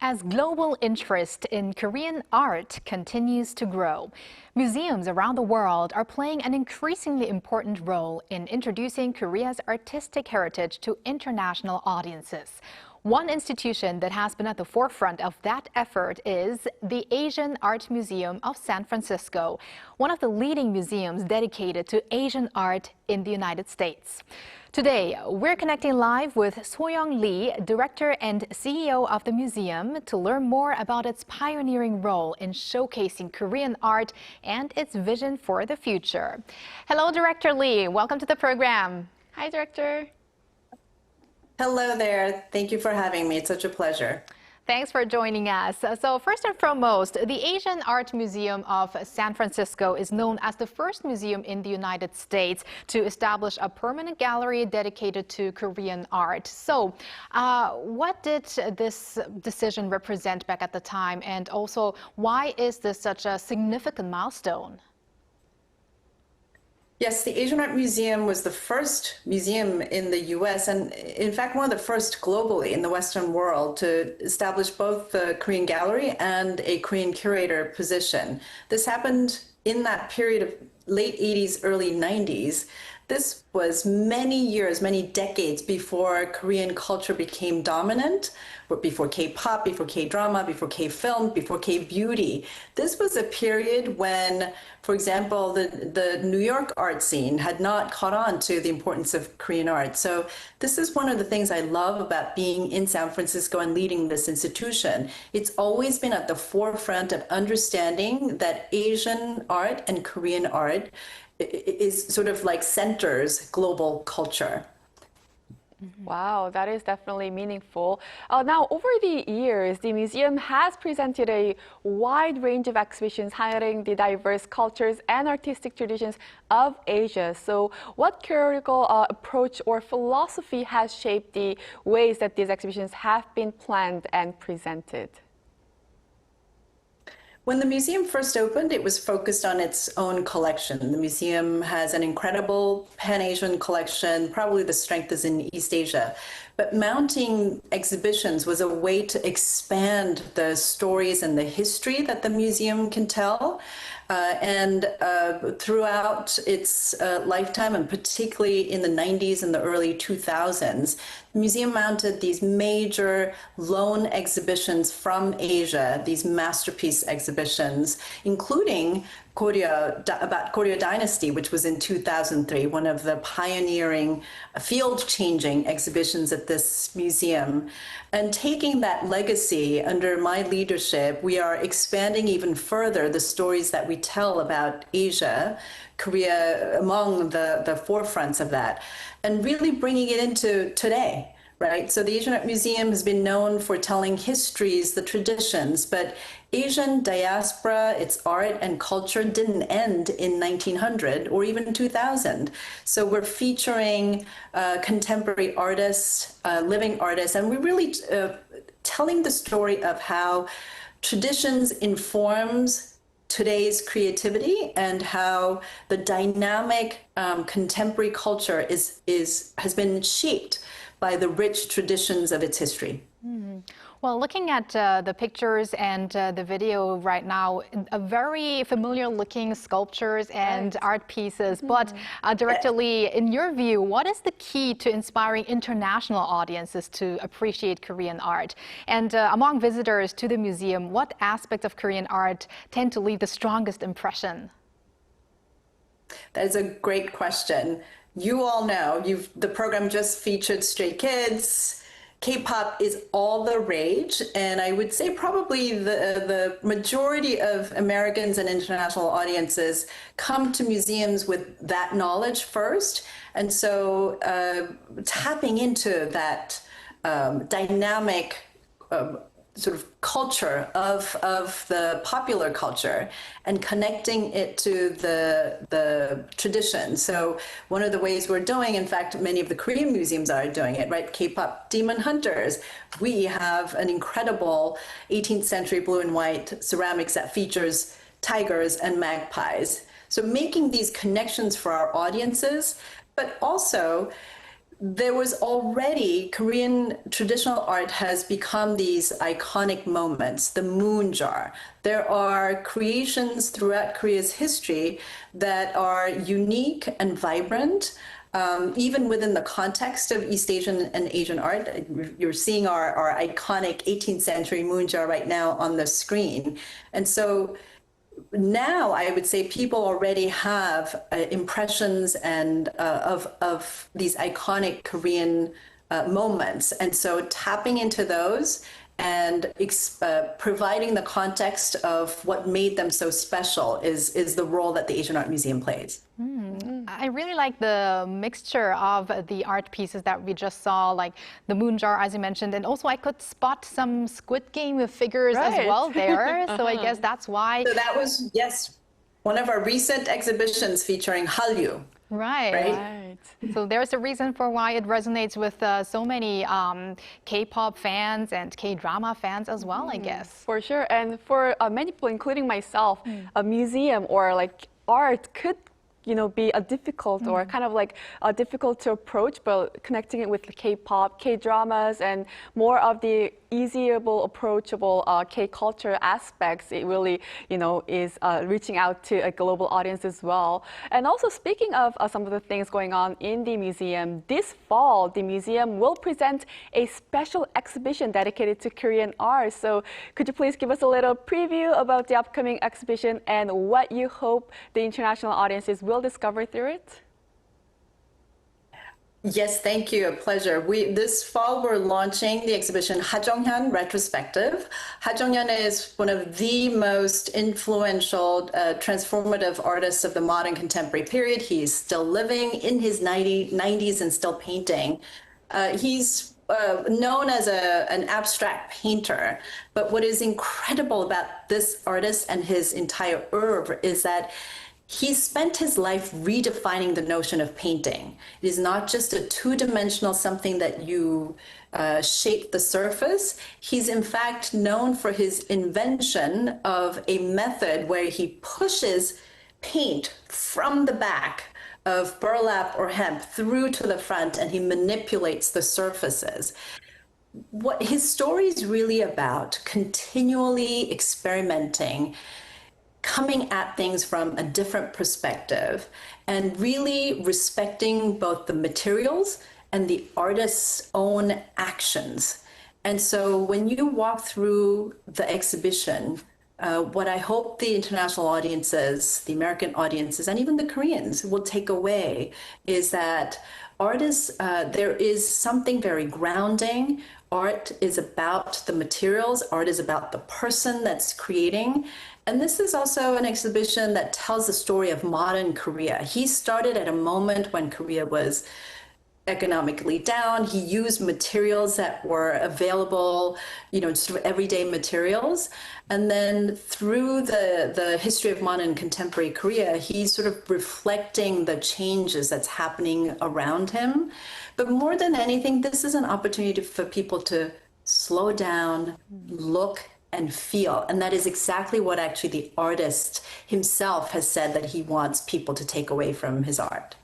As global interest in Korean art continues to grow, museums around the world are playing an increasingly important role in introducing Korea's artistic heritage to international audiences. One institution that has been at the forefront of that effort is the Asian Art Museum of San Francisco, one of the leading museums dedicated to Asian art in the United States. Today, we're connecting live with Soyoung Lee, director and CEO of the museum, to learn more about its pioneering role in showcasing Korean art and its vision for the future. Hello, Director Lee. Welcome to the program. Hi, Director. Hello there. Thank you for having me. It's such a pleasure. Thanks for joining us. So first and foremost, the Asian Art Museum of San Francisco is known as the first museum in the United States to establish a permanent gallery dedicated to Korean art. So what did this decision represent back at the time? And also, why is this such a significant milestone? Yes, the Asian Art Museum was the first museum in the U.S. and, in fact, one of the first globally in the Western world to establish both the Korean gallery and a Korean curator position. This happened in that period of late 80s, early 90s. This was many years, many decades before Korean culture became dominant, before K-pop, before K-drama, before K-film, before K-beauty. This was a period when, for example, the New York art scene had not caught on to the importance of Korean art. So this is one of the things I love about being in San Francisco and leading this institution. It's always been at the forefront of understanding that Asian art and Korean art is sort of like centers global culture. Wow, that is definitely meaningful. Now, over the years, the museum has presented a wide range of exhibitions highlighting the diverse cultures and artistic traditions of Asia. So what curatorial approach or philosophy has shaped the ways that these exhibitions have been planned and presented? When the museum first opened, it was focused on its own collection. The museum has an incredible Pan-Asian collection, probably the strength is in East Asia. But mounting exhibitions was a way to expand the stories and the history that the museum can tell. Throughout its lifetime, and particularly in the 90s and the early 2000s, the museum mounted these major loan exhibitions from Asia, these masterpiece exhibitions, including about Goryeo Dynasty, which was in 2003, one of the pioneering, field-changing exhibitions at this museum. And taking that legacy under my leadership, we are expanding even further the stories that we tell about Asia, Korea among the forefronts of that, and really bringing it into today. Right? So the Asian Art Museum has been known for telling histories, the traditions, but Asian diaspora, its art and culture didn't end in 1900 or even 2000. So we're featuring contemporary artists, living artists, and we're really telling the story of how traditions informs today's creativity and how the dynamic contemporary culture has been shaped by the rich traditions of its history. Well, looking at the pictures and the video right now, very familiar looking sculptures and art pieces. But Director Lee, in your view, what is the key to inspiring international audiences to appreciate Korean art? And among visitors to the museum, what aspects of Korean art tend to leave the strongest impression? That is a great question. You all know, the program just featured Stray Kids. K-pop is all the rage, and I would say probably the majority of Americans and international audiences come to museums with that knowledge first. And so tapping into that dynamic sort of culture of the popular culture and connecting it to the tradition. So one of the ways we're doing, in fact, many of the Korean museums are doing it, right? K-pop Demon Hunters. We have an incredible 18th century blue and white ceramics that features tigers and magpies. So making these connections for our audiences, but also there was already Korean traditional art has become these iconic moments, the moon jar. There are creations throughout Korea's history that are unique and vibrant, even within the context of East Asian and Asian art. You're seeing our iconic 18th century moon jar right now on the screen. And so now I would say people already have impressions and of these iconic Korean moments, and so tapping into those and providing the context of what made them so special is the role that the Asian Art Museum plays. I really like the mixture of the art pieces that we just saw, like the moon jar, as you mentioned, and also I could spot some Squid Game figures as well there. So I guess that's why. So that was, yes, one of our recent exhibitions featuring Hallyu. Right. So there's a reason for why it resonates with so many K-pop fans and K-drama fans as well, I guess. For sure. And for many people, including myself, a museum or like art could be a difficult or kind of like difficult to approach, but connecting it with the K-pop, K-dramas, and more of the easyable, approachable K-culture aspects, it really, is reaching out to a global audience as well. And also speaking of some of the things going on in the museum, this fall, the museum will present a special exhibition dedicated to Korean art. So could you please give us a little preview about the upcoming exhibition and what you hope the international audiences will discover through it? Yes, thank you. A pleasure. This fall, we're launching the exhibition Hajonghyun Retrospective. Hajonghyun is one of the most influential, transformative artists of the modern contemporary period. He's still living in his 90s and still painting. He's known as an abstract painter, but what is incredible about this artist and his entire oeuvre is that he spent his life redefining the notion of painting. It is not just a two-dimensional something that you shape the surface. He's in fact known for his invention of a method where he pushes paint from the back of burlap or hemp through to the front, and he manipulates the surfaces. What his story is really about, continually experimenting, coming at things from a different perspective, and really respecting both the materials and the artist's own actions. And so when you walk through the exhibition, what I hope the international audiences, the American audiences, and even the Koreans will take away is that artists, there is something very grounding. Art is about the materials. Art is about the person that's creating. And this is also an exhibition that tells the story of modern Korea. He started at a moment when Korea was economically down. He used materials that were available, sort of everyday materials. And then through the history of modern contemporary Korea, he's sort of reflecting the changes that's happening around him. But more than anything, this is an opportunity for people to slow down, look, and feel. And that is exactly what actually the artist himself has said that he wants people to take away from his art.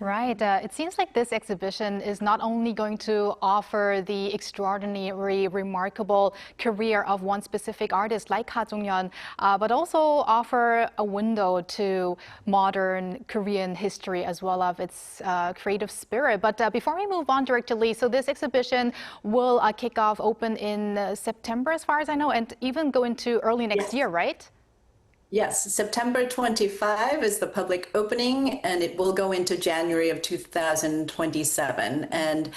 Right. It seems like this exhibition is not only going to offer the extraordinary, remarkable career of one specific artist like Ha Jong-hyun, but also offer a window to modern Korean history as well as its creative spirit. But before we move on directly, so this exhibition will kick off open in September, as far as I know, and even go into early next year, right? Yes, September 25 is the public opening, and it will go into January of 2027. And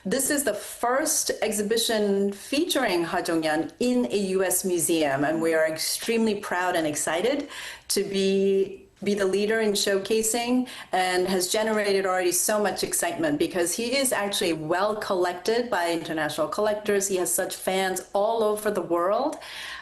this is the first exhibition featuring Ha Jong-hyun in a U.S. museum, and we are extremely proud and excited to be the leader in showcasing, and has generated already so much excitement because he is actually well collected by international collectors. He has such fans all over the world.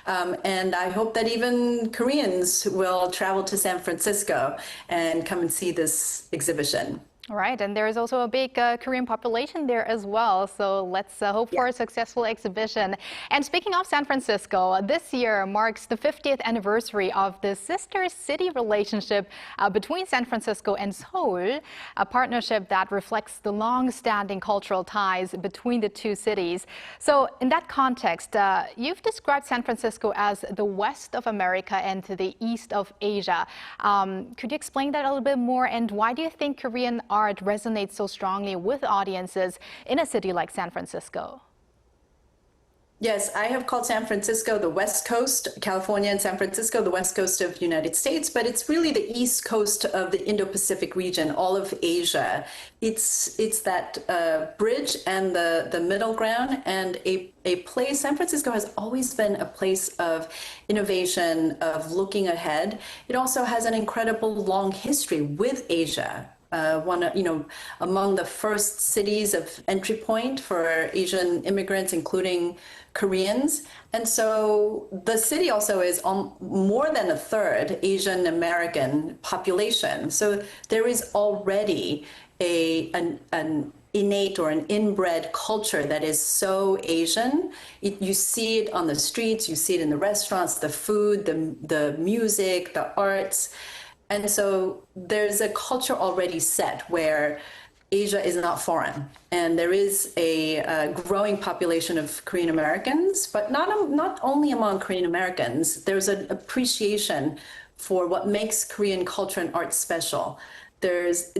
And I hope that even Koreans will travel to San Francisco and come and see this exhibition. Right, and there is also a big Korean population there as well. So let's hope for a successful exhibition. And speaking of San Francisco, this year marks the 50th anniversary of the sister city relationship between San Francisco and Seoul, a partnership that reflects the long-standing cultural ties between the two cities. So in that context, you've described San Francisco as the west of America and the east of Asia. Could you explain that a little bit more? And why do you think Korean art resonates so strongly with audiences in a city like San Francisco? Yes, I have called San Francisco the West Coast, California and San Francisco the West Coast of the United States, but it's really the East Coast of the Indo-Pacific region, all of Asia. It's that bridge and the middle ground, and a place. San Francisco has always been a place of innovation, of looking ahead. It also has an incredible long history with Asia. Among the first cities of entry point for Asian immigrants, including Koreans. And so the city also is more than a third Asian American population. So there is already an innate or an inbred culture that is so Asian. You see it on the streets, you see it in the restaurants, the food, the music, the arts. And so there's a culture already set where Asia is not foreign. And there is a growing population of Korean Americans, but not only among Korean Americans. There's an appreciation for what makes Korean culture and art special. There's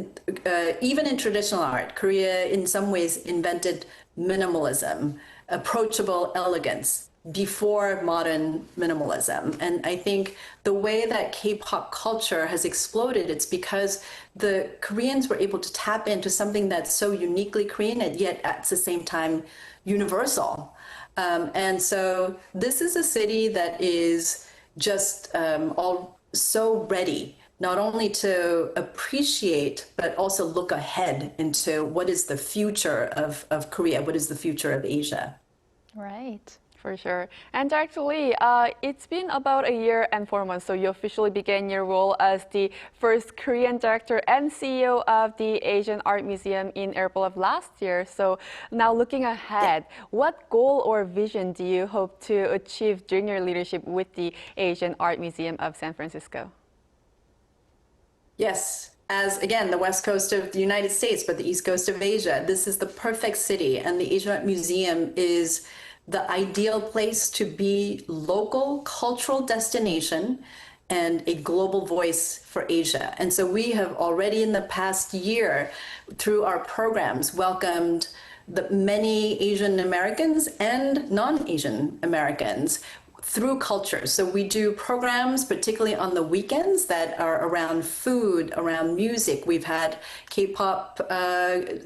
even in traditional art, Korea in some ways invented minimalism, approachable elegance, before modern minimalism. And I think the way that K-pop culture has exploded, it's because the Koreans were able to tap into something that's so uniquely Korean and yet at the same time universal. And so this is a city that is just all so ready, not only to appreciate, but also look ahead into what is the future of Korea, what is the future of Asia. Right. For sure. And actually, it's been about a year and 4 months, so you officially began your role as the first Korean director and CEO of the Asian Art Museum in April of last year. So now looking ahead, what goal or vision do you hope to achieve during your leadership with the Asian Art Museum of San Francisco? Yes. As, again, the West Coast of the United States, but the East Coast of Asia, this is the perfect city, and the Asian Art Museum is the ideal place to be local cultural destination and a global voice for Asia. And so we have already in the past year, through our programs, welcomed the many Asian Americans and non-Asian Americans through culture. So we do programs, particularly on the weekends, that are around food, around music. We've had K-pop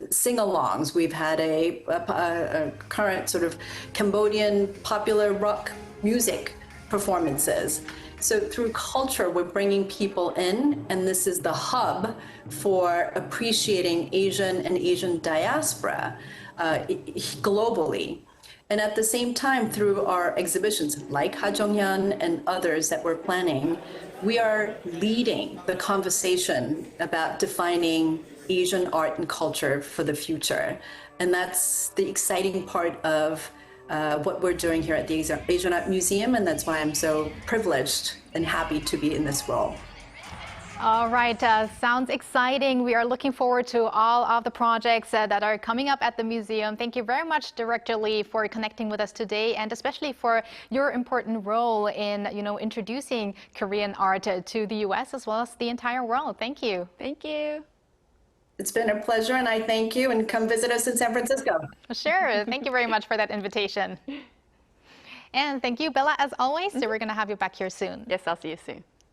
sing-alongs. We've had a current sort of Cambodian popular rock music performances. So through culture, we're bringing people in, and this is the hub for appreciating Asian and Asian diaspora globally. And at the same time, through our exhibitions like Hajonghyun and others that we're planning, we are leading the conversation about defining Asian art and culture for the future. And that's the exciting part of what we're doing here at the Asian Art Museum, and that's why I'm so privileged and happy to be in this role. All right, sounds exciting. We are looking forward to all of the projects that are coming up at the museum. Thank you very much, Director Lee, for connecting with us today, and especially for your important role in, introducing Korean art to the U.S. as well as the entire world. Thank you. Thank you. It's been a pleasure, and I thank you, and come visit us in San Francisco. Sure. Thank you very much for that invitation. And thank you, Bella, as always. So we're going to have you back here soon. Yes, I'll see you soon.